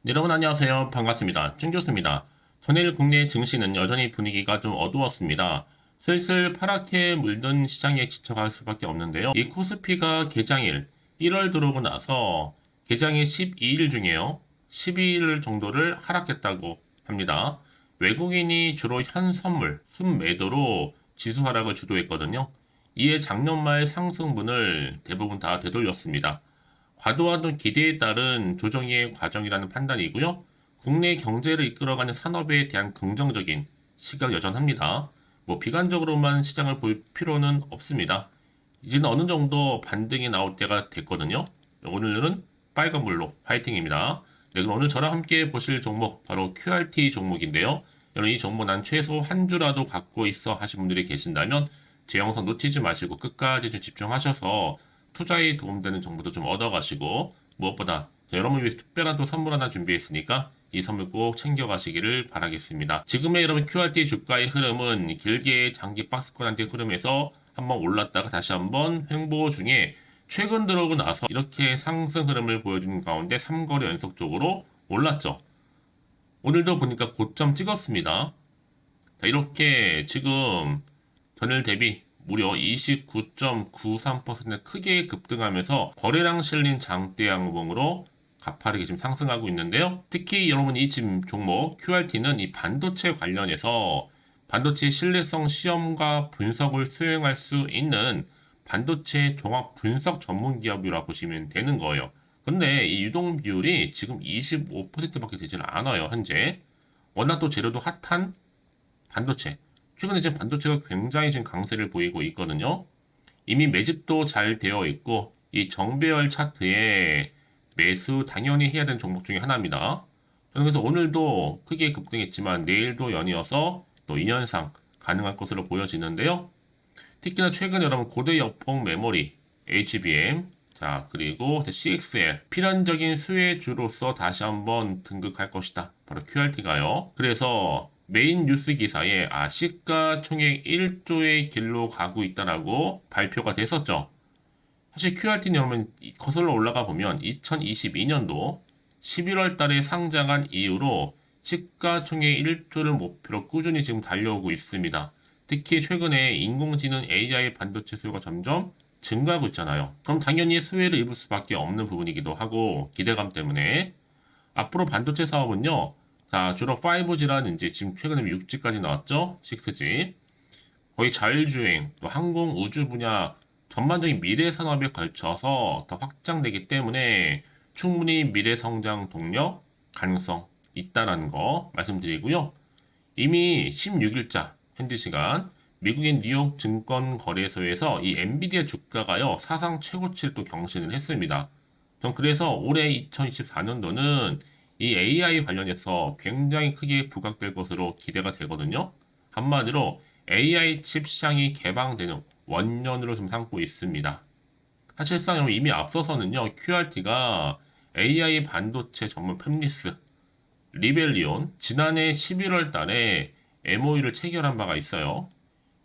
네, 여러분 안녕하세요. 반갑습니다. 쭝교수입니다. 전일 국내 증시는 여전히 분위기가 좀 어두웠습니다. 슬슬 파랗게 물든 시장에 지쳐갈 수밖에 없는데요. 이 코스피가 개장일 1월 들어오고 나서 개장일 12일 중에요. 12일 정도를 하락했다고 합니다. 외국인이 주로 현선물, 순매도로 지수 하락을 주도했거든요. 이에 작년 말 상승분을 대부분 다 되돌렸습니다. 과도한 기대에 따른 조정의 과정이라는 판단이고요. 국내 경제를 이끌어가는 산업에 대한 긍정적인 시각 여전합니다. 비관적으로만 시장을 볼 필요는 없습니다. 이제는 어느 정도 반등이 나올 때가 됐거든요. 오늘은 빨간불로 파이팅입니다. 네, 그럼 오늘 저랑 함께 보실 종목 바로 QRT 종목인데요. 여러분 이 종목 난 최소 한 주라도 갖고 있어 하신 분들이 계신다면 제 영상 놓치지 마시고 끝까지 좀 집중하셔서 투자에 도움되는 정보도 좀 얻어가시고 무엇보다 여러분을 위해서 특별한 또 선물 하나 준비했으니까 이 선물 꼭 챙겨가시기를 바라겠습니다. 지금의 여러분 QRT 주가의 흐름은 길게 장기 박스권한테 흐름에서 한번 올랐다가 다시 한번 횡보 중에 최근 들어오고 나서 이렇게 상승 흐름을 보여주는 가운데 3거래 연속적으로 올랐죠. 오늘도 보니까 고점 찍었습니다. 자, 이렇게 지금 전일 대비 무려 29.93% 크게 급등하면서 거래량 실린 장대 양봉으로 가파르게 지금 상승하고 있는데요. 특히 여러분 이 지금 종목 QRT는 이 반도체 관련해서 반도체 신뢰성 시험과 분석을 수행할 수 있는 반도체 종합 분석 전문 기업이라고 보시면 되는 거예요. 근데 이 유동 비율이 지금 25%밖에 되지는 않아요, 현재. 워낙 또 재료도 핫한 반도체. 최근에 지금 반도체가 굉장히 지금 강세를 보이고 있거든요. 이미 매집도 잘 되어 있고, 이 정배열 차트에 매수 당연히 해야 되는 종목 중에 하나입니다. 저는 그래서 오늘도 크게 급등했지만 내일도 연이어서 또 이 현상 가능할 것으로 보여지는데요. 특히나 최근 여러분 고대 역폭 메모리, HBM, 자, 그리고 CXL, 필연적인 수혜주로서 다시 한번 등극할 것이다. 바로 QRT가요. 그래서 메인 뉴스 기사에 시가총액 1조의 길로 가고 있다라고 발표가 됐었죠. 사실 QRT는 여러분 거슬러 올라가 보면 2022년도 11월 달에 상장한 이후로 시가총액 1조를 목표로 꾸준히 지금 달려오고 있습니다. 특히 최근에 인공지능 AI 반도체 수요가 점점 증가하고 있잖아요. 그럼 당연히 수혜를 입을 수밖에 없는 부분이기도 하고 기대감 때문에 앞으로 반도체 사업은요. 자, 주로 5G라든지 지금 최근에 6G까지 나왔죠. 6G. 거의 자율주행, 또 항공, 우주 분야 전반적인 미래 산업에 걸쳐서 더 확장되기 때문에 충분히 미래 성장 동력 가능성 있다라는 거 말씀드리고요. 이미 16일자 현지 시간 미국의 뉴욕 증권거래소에서 이 엔비디아 주가가요 사상 최고치를 또 경신을 했습니다. 전 그래서 올해 2024년도는 이 AI 관련해서 굉장히 크게 부각될 것으로 기대가 되거든요. 한마디로 AI 칩 시장이 개방되는 원년으로 좀 삼고 있습니다. 사실상 여러분 이미 앞서서는요, QRT가 AI 반도체 전문 팹리스, 리벨리온, 지난해 11월 달에 MOU를 체결한 바가 있어요.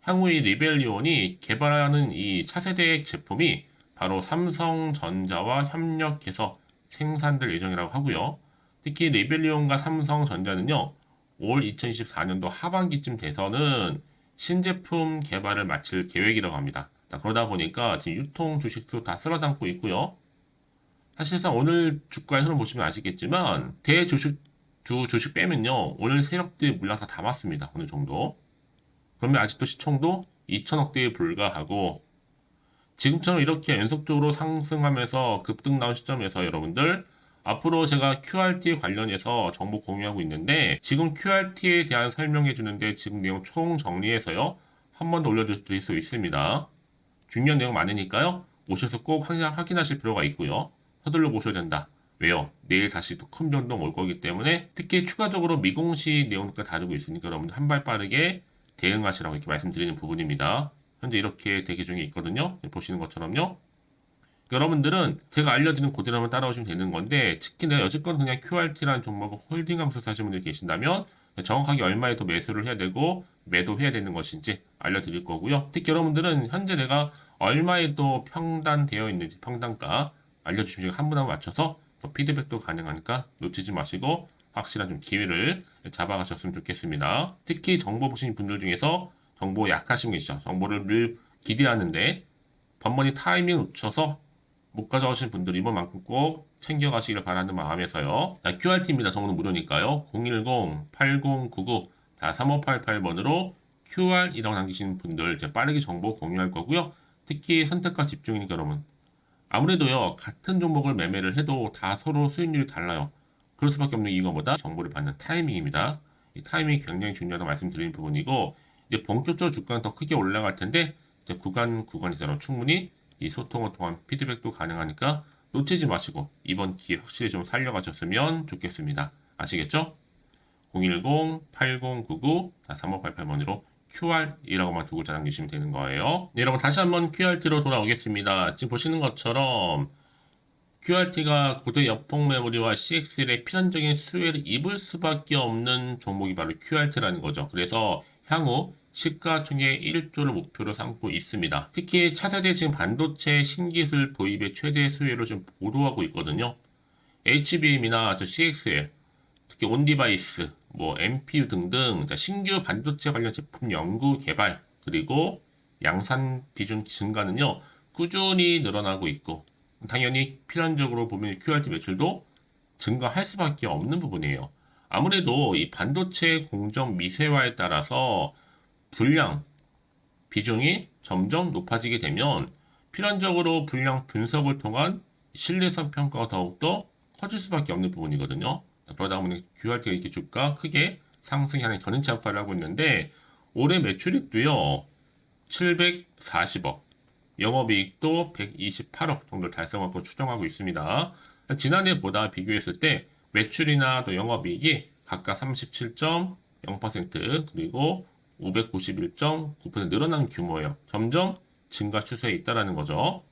향후 이 리벨리온이 개발하는 이 차세대 제품이 바로 삼성전자와 협력해서 생산될 예정이라고 하고요. 특히 리벨리온과 삼성전자는요, 올 2024년도 하반기쯤 돼서는 신제품 개발을 마칠 계획이라고 합니다. 그러다 보니까 지금 유통 주식도 다 쓸어담고 있고요. 사실상 오늘 주가의 흐름 보시면 아시겠지만 주식 빼면요, 오늘 세력들 물량 다 담았습니다. 어느 정도. 그러면 아직도 시총도 2천억대에 불과하고 지금처럼 이렇게 연속적으로 상승하면서 급등 나온 시점에서 여러분들 앞으로 제가 QRT 관련해서 정보 공유하고 있는데 지금 QRT에 대한 설명해 주는데 지금 내용 총 정리해서요 한 번 더 올려드릴 수 있습니다. 중요한 내용 많으니까요 오셔서 꼭 확인하실 필요가 있고요. 서둘러 보셔야 된다. 왜요? 내일 다시 또 큰 변동 올 거기 때문에 특히 추가적으로 미공시 내용과 다루고 있으니까 여러분들 한 발 빠르게 대응하시라고 이렇게 말씀드리는 부분입니다. 현재 이렇게 대기 중에 있거든요. 보시는 것처럼요. 여러분들은 제가 알려드리는 그대로 한번 따라오시면 되는 건데 특히 내가 여지껏 그냥 QRT라는 종목을 홀딩하면서 사시는 분들이 계신다면 정확하게 얼마에 더 매수를 해야 되고 매도해야 되는 것인지 알려드릴 거고요. 특히 여러분들은 현재 내가 얼마에 또 평단되어 있는지 평단가 알려주시면 한 분 한 분 맞춰서 또 피드백도 가능하니까 놓치지 마시고 확실한 좀 기회를 잡아가셨으면 좋겠습니다. 특히 정보 보신 분들 중에서 정보 약하신 분 계시죠. 정보를 늘 기대하는데 번번이 타이밍 놓쳐서 못 가져가신 분들 이번만큼 꼭 챙겨가시기를 바라는 마음에서요. 자, QRT입니다. 정보는 무료니까요. 010-8099-3588번으로 QR이라고 남기시는 분들 이제 빠르게 정보 공유할 거고요. 특히 선택과 집중이니까 여러분. 아무래도요, 같은 종목을 매매를 해도 다 서로 수익률이 달라요. 그럴 수밖에 없는 이유가 뭐다? 정보를 받는 타이밍입니다. 이 타이밍이 굉장히 중요하다고 말씀드리는 부분이고, 이제 본격적으로 주가는 더 크게 올라갈 텐데, 이제 구간에서 충분히 이 소통을 통한 피드백도 가능하니까 놓치지 마시고, 이번 기회 확실히 좀 살려가셨으면 좋겠습니다. 아시겠죠? 010-8099-3588번으로 QR이라고만 두 글자 남기시면 되는 거예요. 네, 여러분 다시 한번 QRT로 돌아오겠습니다. 지금 보시는 것처럼 QRT가 고대 역폭 메모리와 CXL의 필연적인 수혜를 입을 수밖에 없는 종목이 바로 QRT라는 거죠. 그래서 향후 시가총액 1조를 목표로 삼고 있습니다. 특히 차세대 지금 반도체 신기술 도입의 최대 수혜로 좀 보도하고 있거든요. HBM이나 CXL, 특히 온디바이스, MPU 등등 신규 반도체 관련 제품 연구 개발 그리고 양산 비중 증가는요 꾸준히 늘어나고 있고 당연히 필연적으로 보면 QRT 매출도 증가할 수밖에 없는 부분이에요. 아무래도 이 반도체 공정 미세화에 따라서 불량 비중이 점점 높아지게 되면 필연적으로 불량 분석을 통한 신뢰성 평가가 더욱더 커질 수밖에 없는 부분이거든요. 그러다 보니 QRT가 이렇게 주가 크게 상승하는 견인차 역할을 하고 있는데 올해 매출액도요 740억, 영업이익도 128억 정도 달성할 거 추정하고 있습니다. 지난해보다 비교했을 때 매출이나 또 영업이익이 각각 37.0% 그리고 591.9% 늘어난 규모예요. 점점 증가 추세에 있다라는 거죠.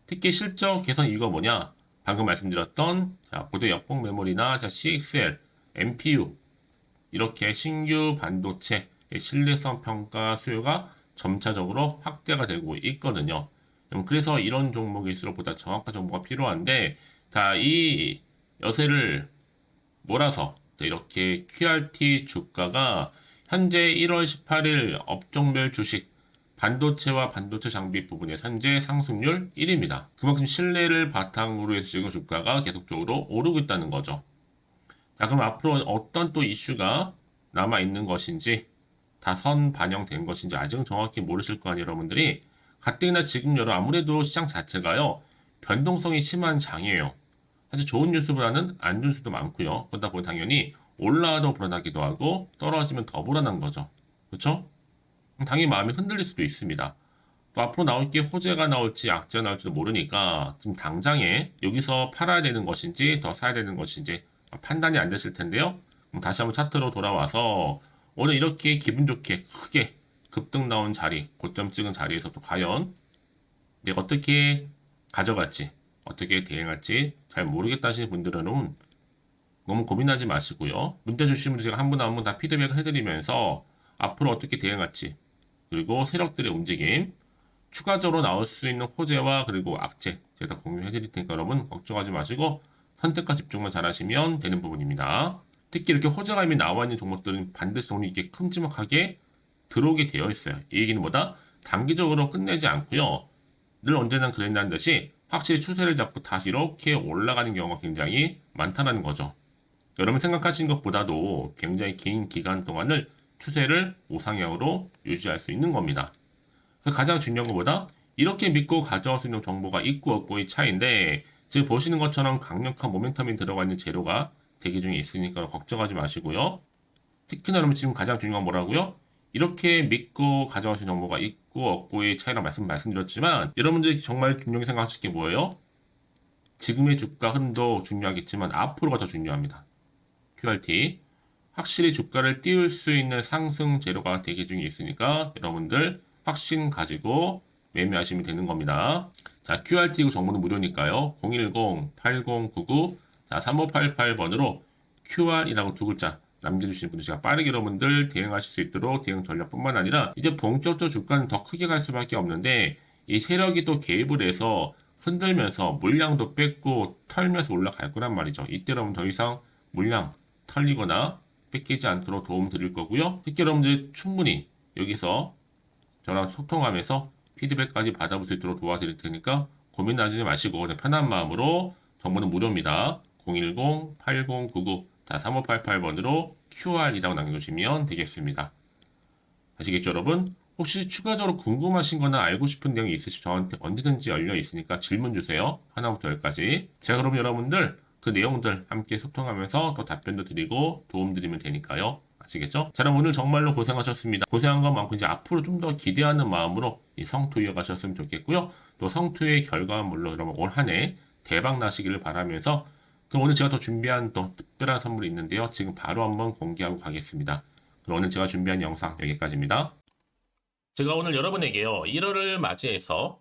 특히 실적 개선 이유가 뭐냐? 방금 말씀드렸던 고대 역폭 메모리나 CXL, MPU 이렇게 신규 반도체 신뢰성 평가 수요가 점차적으로 확대가 되고 있거든요. 그래서 이런 종목일수록 보다 정확한 정보가 필요한데 이 여세를 몰아서 이렇게 QRT 주가가 현재 1월 18일 업종별 주식 반도체와 반도체 장비 부분의 현재 상승률 1위입니다. 그만큼 신뢰를 바탕으로 해서 지금 주가가 계속적으로 오르고 있다는 거죠. 자, 그럼 앞으로 어떤 또 이슈가 남아있는 것인지 다 선 반영된 것인지 아직은 정확히 모르실 거 아니에요, 여러분들이. 가뜩이나 지금 아무래도 시장 자체가요, 변동성이 심한 장이에요. 사실 좋은 뉴스보다는 안 좋은 뉴스도 많고요. 그러다 보니 당연히 올라도 불안하기도 하고 떨어지면 더 불안한 거죠. 그렇죠? 당연히 마음이 흔들릴 수도 있습니다. 또 앞으로 나올 게 호재가 나올지 악재가 나올지도 모르니까 지금 당장에 여기서 팔아야 되는 것인지 더 사야 되는 것인지 판단이 안 되실 텐데요. 그럼 다시 한번 차트로 돌아와서 오늘 이렇게 기분 좋게 크게 급등 나온 자리, 고점 찍은 자리에서 또 과연 내가 어떻게 가져갈지, 어떻게 대응할지 잘 모르겠다 하시는 분들은 너무 고민하지 마시고요. 문자 주시면 제가 한 분 한 분 다 피드백을 해드리면서 앞으로 어떻게 대응할지 그리고 세력들의 움직임 추가적으로 나올 수 있는 호재와 그리고 악재 제가 다 공유해 드릴 테니까 여러분 걱정하지 마시고 선택과 집중만 잘 하시면 되는 부분입니다. 특히 이렇게 호재가 이미 나와 있는 종목들은 반드시 돈이 이렇게 큼지막하게 들어오게 되어 있어요. 이 얘기는 뭐다? 단기적으로 끝내지 않고요. 늘 언제나 그랬다는 듯이 확실히 추세를 잡고 다시 이렇게 올라가는 경우가 굉장히 많다는 거죠. 여러분 생각하신 것보다도 굉장히 긴 기간 동안을 추세를 우상향으로 유지할 수 있는 겁니다. 그래서 가장 중요한 것보다 이렇게 믿고 가져올 수 있는 정보가 있고 없고의 차이인데 지금 보시는 것처럼 강력한 모멘텀이 들어가 있는 재료가 대기 중에 있으니까 걱정하지 마시고요. 특히나 여러분 지금 가장 중요한 건 뭐라고요? 이렇게 믿고 가져갈 수 있는 정보가 있고 없고의 차이라고 말씀드렸지만 여러분들이 정말 중요하게 생각하실 게 뭐예요? 지금의 주가 흐름도 중요하겠지만 앞으로가 더 중요합니다. QRT 확실히 주가를 띄울 수 있는 상승 재료가 대기 중에 있으니까 여러분들 확신 가지고 매매하시면 되는 겁니다. 자, QRT 정보는 무료니까요. 010-8099-3588번으로 QR이라고 두 글자 남겨주시는 분들 제가 빠르게 여러분들 대응하실 수 있도록 대응 전략뿐만 아니라 이제 본격적으로 주가는 더 크게 갈 수밖에 없는데 이 세력이 또 개입을 해서 흔들면서 물량도 뺏고 털면서 올라갈 거란 말이죠. 이때 여러분 더 이상 물량 털리거나 뺏기지 않도록 도움 드릴 거고요. 특히 여러분들이 충분히 여기서 저랑 소통하면서 피드백까지 받아볼 수 있도록 도와드릴 테니까 고민하지 마시고 그냥 편한 마음으로 정보는 무료입니다. 010-8099-3588번으로 QR이라고 남겨주시면 되겠습니다. 아시겠죠, 여러분? 혹시 추가적으로 궁금하신 거나 알고 싶은 내용이 있으시면 저한테 언제든지 열려 있으니까 질문 주세요. 하나부터 열까지. 제가 그럼 여러분들 그 내용들 함께 소통하면서 또 답변도 드리고 도움 드리면 되니까요. 아시겠죠? 자, 그럼 오늘 정말로 고생하셨습니다. 고생한 것만큼 이제 앞으로 좀 더 기대하는 마음으로 이 성투 이어가셨으면 좋겠고요. 또 성투의 결과는 물론 여러분 올 한 해 대박 나시기를 바라면서 그럼 오늘 제가 더 준비한 또 특별한 선물이 있는데요. 지금 바로 한번 공개하고 가겠습니다. 그럼 오늘 제가 준비한 영상 여기까지입니다. 제가 오늘 여러분에게요. 1월을 맞이해서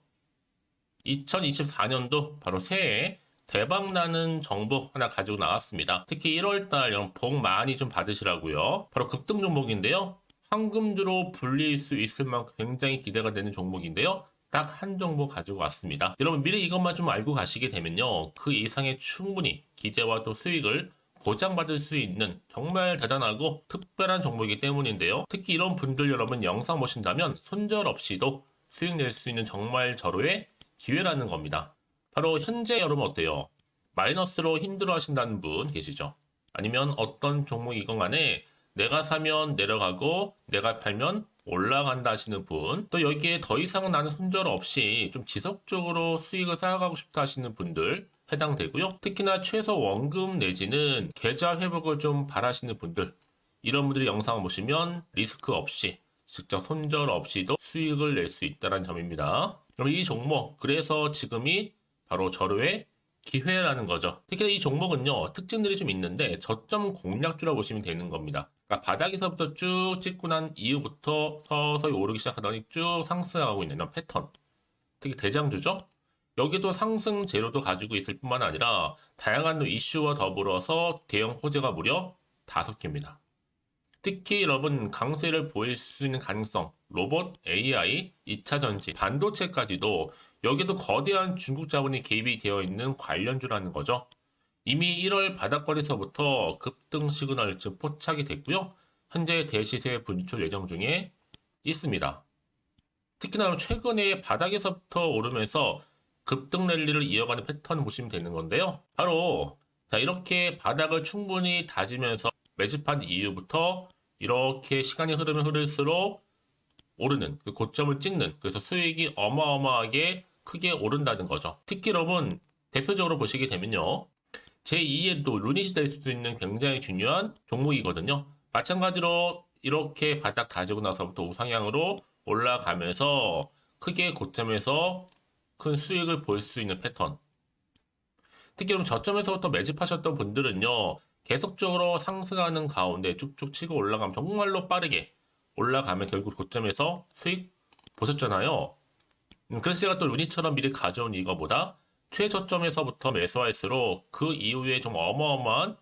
2024년도 바로 새해 대박나는 정보 하나 가지고 나왔습니다. 특히 1월달 복 많이 좀 받으시라고요. 바로 급등 종목인데요. 황금주로 불릴 수 있을 만큼 굉장히 기대가 되는 종목인데요. 딱 한 종목 가지고 왔습니다. 여러분 미리 이것만 좀 알고 가시게 되면요. 그 이상의 충분히 기대와 또 수익을 보장받을 수 있는 정말 대단하고 특별한 종목이기 때문인데요. 특히 이런 분들 여러분 영상 보신다면 손절없이도 수익 낼 수 있는 정말 절호의 기회라는 겁니다. 바로 현재 여러분 어때요? 마이너스로 힘들어 하신다는 분 계시죠? 아니면 어떤 종목이건 간에 내가 사면 내려가고 내가 팔면 올라간다 하시는 분, 또 여기에 더 이상 나는 손절 없이 좀 지속적으로 수익을 쌓아가고 싶다 하시는 분들 해당되고요. 특히나 최소 원금 내지는 계좌 회복을 좀 바라시는 분들, 이런 분들이 영상을 보시면 리스크 없이 직접 손절 없이도 수익을 낼 수 있다는 점입니다. 그럼 이 종목, 그래서 지금이 바로 절호의 기회라는 거죠. 특히 이 종목은요, 특징들이 좀 있는데 저점 공략주라고 보시면 되는 겁니다. 그러니까 바닥에서부터 쭉 찍고 난 이후부터 서서히 오르기 시작하더니 쭉 상승하고 있는 이런 패턴. 특히 대장주죠. 여기도 상승 재료도 가지고 있을 뿐만 아니라 다양한 이슈와 더불어서 대형 호재가 무려 5개입니다. 특히 여러분 강세를 보일 수 있는 가능성, 로봇, AI, 2차 전지, 반도체까지도 여기도 거대한 중국 자본이 개입이 되어 있는 관련주라는 거죠. 이미 1월 바닥거리서부터 급등 시그널 즉 포착이 됐고요. 현재 대시세 분출 예정 중에 있습니다. 특히나 최근에 바닥에서부터 오르면서 급등 랠리를 이어가는 패턴을 보시면 되는 건데요. 바로 자 이렇게 바닥을 충분히 다지면서 매집한 이후부터 이렇게 시간이 흐르면 흐를수록 오르는 그 고점을 찍는, 그래서 수익이 어마어마하게 크게 오른다는 거죠. 특히 여러분 대표적으로 보시게 되면요. 제2의 또 루닛이 될 수도 있는 굉장히 중요한 종목이거든요. 마찬가지로 이렇게 바닥 다지고 나서부터 우상향으로 올라가면서 크게 고점에서 큰 수익을 볼 수 있는 패턴. 특히 그럼 저점에서부터 매집하셨던 분들은요. 계속적으로 상승하는 가운데 쭉쭉 치고 올라가면 정말로 빠르게 올라가면 결국 고점에서 수익 보셨잖아요. 그래서 제가 또 루닛처럼 미리 가져온 이거보다 최저점에서부터 매수할수록 그 이후에 좀 어마어마한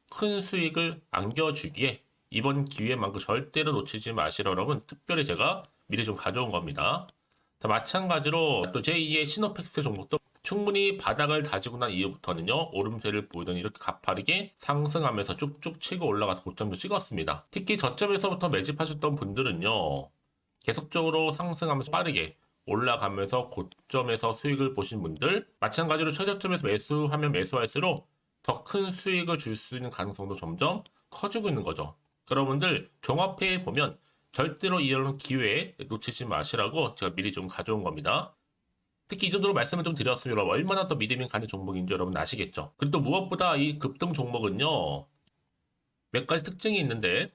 큰 수익을 안겨주기에 이번 기회만큼 절대로 놓치지 마시라 여러분 특별히 제가 미리 좀 가져온 겁니다. 자, 마찬가지로 또 제2의 시노팩스 종목도 충분히 바닥을 다지고 난 이후부터는요 오름세를 보이던 이렇게 가파르게 상승하면서 쭉쭉 치고 올라가서 고점도 찍었습니다. 특히 저점에서부터 매집하셨던 분들은요 계속적으로 상승하면서 빠르게 올라가면서 고점에서 수익을 보신 분들, 마찬가지로 최저점에서 매수하면 매수할수록 더 큰 수익을 줄 수 있는 가능성도 점점 커지고 있는 거죠. 여러분들 종합해 보면 절대로 이런 기회에 놓치지 마시라고 제가 미리 좀 가져온 겁니다. 특히 이 정도로 말씀을 좀 드렸으면 여러분 얼마나 더 믿음이 가는 종목인 줄 여러분 아시겠죠? 그리고 또 무엇보다 이 급등 종목은요 몇 가지 특징이 있는데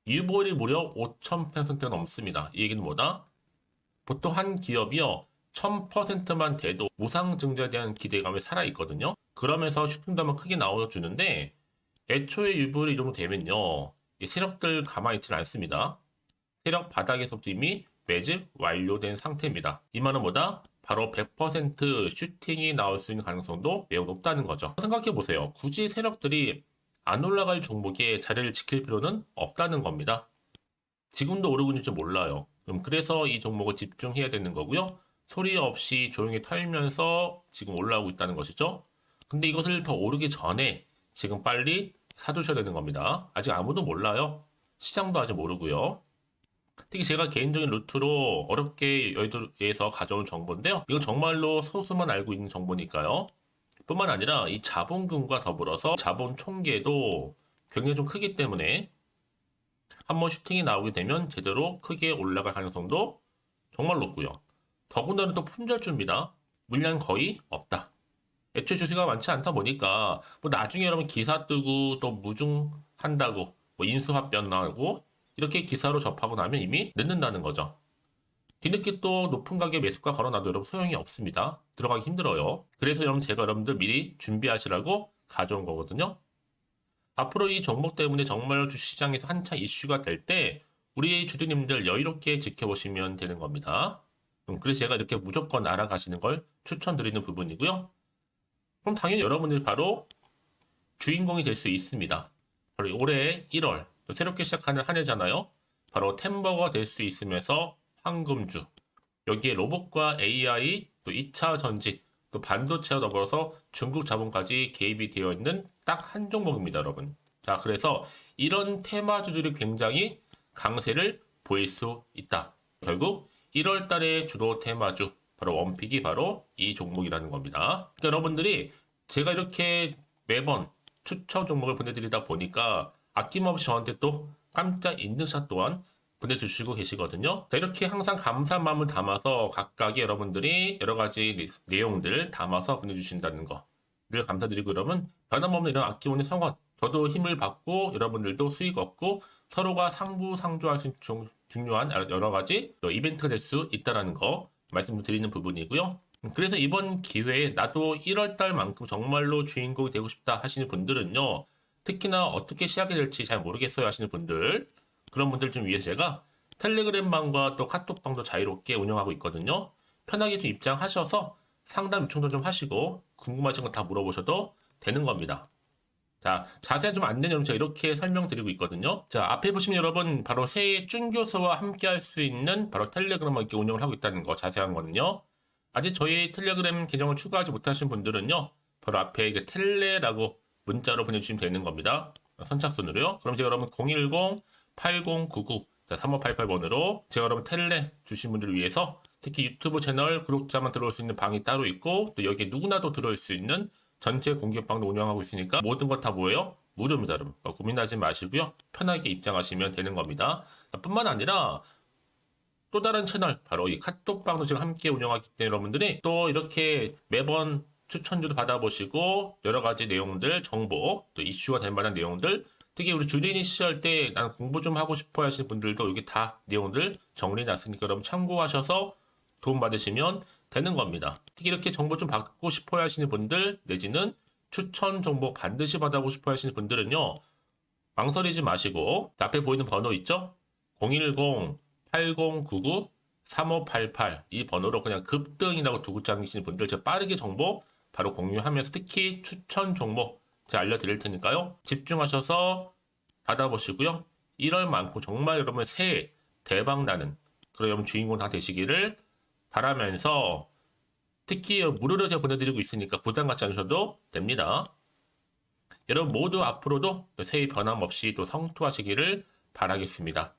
유보율이 무려 5000%가 넘습니다. 이 얘기는 뭐다? 보통 한 기업이요 1000%만 돼도 무상증자에 대한 기대감이 살아있거든요. 그러면서 슈팅도 한번 크게 나와주는데 애초에 유보율이 이 정도 되면요 이 세력들 가만히 있지는 않습니다. 세력 바닥에서부터 이미 매집 완료된 상태입니다. 이 말은 뭐다? 바로 100% 슈팅이 나올 수 있는 가능성도 매우 높다는 거죠. 생각해보세요. 굳이 세력들이 안 올라갈 종목에 자리를 지킬 필요는 없다는 겁니다. 지금도 오르고 있는지 몰라요. 그래서 이 종목을 집중해야 되는 거고요. 소리 없이 조용히 털면서 지금 올라오고 있다는 것이죠. 근데 이것을 더 오르기 전에 지금 빨리 사두셔야 되는 겁니다. 아직 아무도 몰라요. 시장도 아직 모르고요. 특히 제가 개인적인 루트로 어렵게 여의도에서 가져온 정보인데요. 이건 정말로 소수만 알고 있는 정보니까요. 뿐만 아니라 이 자본금과 더불어서 자본 총계도 굉장히 좀 크기 때문에 한번 슈팅이 나오게 되면 제대로 크게 올라갈 가능성도 정말 높고요. 더군다나 또 품절주입니다. 물량 거의 없다. 애초에 주식가 많지 않다 보니까 뭐 나중에 여러분 기사 뜨고 또 무중한다고 뭐 인수합병 나고 이렇게 기사로 접하고 나면 이미 늦는다는 거죠. 뒤늦게 또 높은 가격에 매수가 걸어놔도 여러분 소용이 없습니다. 들어가기 힘들어요. 그래서 여러분 제가 여러분들 미리 준비하시라고 가져온 거거든요. 앞으로 이 종목 때문에 정말 주시장에서 한차 이슈가 될 때 우리 주주님들 여유롭게 지켜보시면 되는 겁니다. 그래서 제가 이렇게 무조건 알아가시는 걸 추천드리는 부분이고요. 그럼 당연히 여러분들이 바로 주인공이 될 수 있습니다. 바로 올해 1월 새롭게 시작하는 한 해잖아요. 바로 템버가 될 수 있으면서 황금주, 여기에 로봇과 AI, 또 2차 전지, 또 반도체와 더불어서 중국 자본까지 개입이 되어 있는 딱 한 종목입니다, 여러분. 자, 그래서 이런 테마주들이 굉장히 강세를 보일 수 있다. 결국 1월 달에 주로 테마주, 바로 원픽이 바로 이 종목이라는 겁니다. 그러니까 여러분들이 제가 이렇게 매번 추천 종목을 보내드리다 보니까 아낌없이 저한테 또 깜짝 인증샷 또한 보내주시고 계시거든요. 자, 이렇게 항상 감사한 마음을 담아서 각각의 여러분들이 여러 가지 내용들 담아서 보내주신다는 거 늘 감사드리고, 여러분 변함없는 이런 아낌없는 성원, 저도 힘을 받고 여러분들도 수익 얻고 서로가 상부상조할 수 있는 중요한 여러 가지 이벤트가 될 수 있다는 거 말씀드리는 부분이고요. 그래서 이번 기회에 나도 1월달만큼 정말로 주인공이 되고 싶다 하시는 분들은요, 특히나 어떻게 시작이 될지 잘 모르겠어요 하시는 분들, 그런 분들 좀 위해서 제가 텔레그램방과 또 카톡방도 자유롭게 운영하고 있거든요. 편하게 좀 입장하셔서 상담 요청도 좀 하시고 궁금하신 거 다 물어보셔도 되는 겁니다. 자, 자세한 좀 안내는 제가 이렇게 설명드리고 있거든요. 자, 앞에 보시면 여러분 바로 새해 준교수와 함께 할 수 있는 바로 텔레그램을 이렇게 운영을 하고 있다는 거, 자세한 거는요. 아직 저희 텔레그램 계정을 추가하지 못하신 분들은요, 바로 앞에 이게 텔레라고 문자로 보내주시면 되는 겁니다. 선착순으로요. 그럼 제가 여러분 010-8099-3588번으로 제가 여러분 텔레 주신 분들을 위해서 특히 유튜브 채널 구독자만 들어올 수 있는 방이 따로 있고, 또 여기에 누구나도 들어올 수 있는 전체 공개방도 운영하고 있으니까 모든 것 다 뭐예요? 무료입니다, 여러분. 고민하지 마시고요. 편하게 입장하시면 되는 겁니다. 뿐만 아니라 또 다른 채널, 바로 이 카톡방도 지금 함께 운영하기 때문에 여러분들이 또 이렇게 매번 추천주도 받아보시고 여러 가지 내용들, 정보, 또 이슈가 될 만한 내용들, 특히 우리 주린이 시절 때 난 공부 좀 하고 싶어 하시는 분들도 여기 다 내용들 정리해놨으니까 여러분 참고하셔서 도움 받으시면 되는 겁니다. 특히 이렇게 정보 좀 받고 싶어 하시는 분들, 내지는 추천 정보 반드시 받아보고 싶어 하시는 분들은요, 망설이지 마시고 앞에 보이는 번호 있죠? 010-8099-3588 이 번호로 그냥 급등이라고 두고 당기시는 분들 제가 빠르게 정보 바로 공유하면서 특히 추천 종목 제가 알려드릴 테니까요. 집중하셔서 받아보시고요. 1월만큼 정말 여러분 새해 대박나는 그런 여러분 주인공 다 되시기를 바라면서, 특히 무료로 제가 보내드리고 있으니까 부담 갖지 않으셔도 됩니다. 여러분 모두 앞으로도 새해 변함없이 또 성투하시기를 바라겠습니다.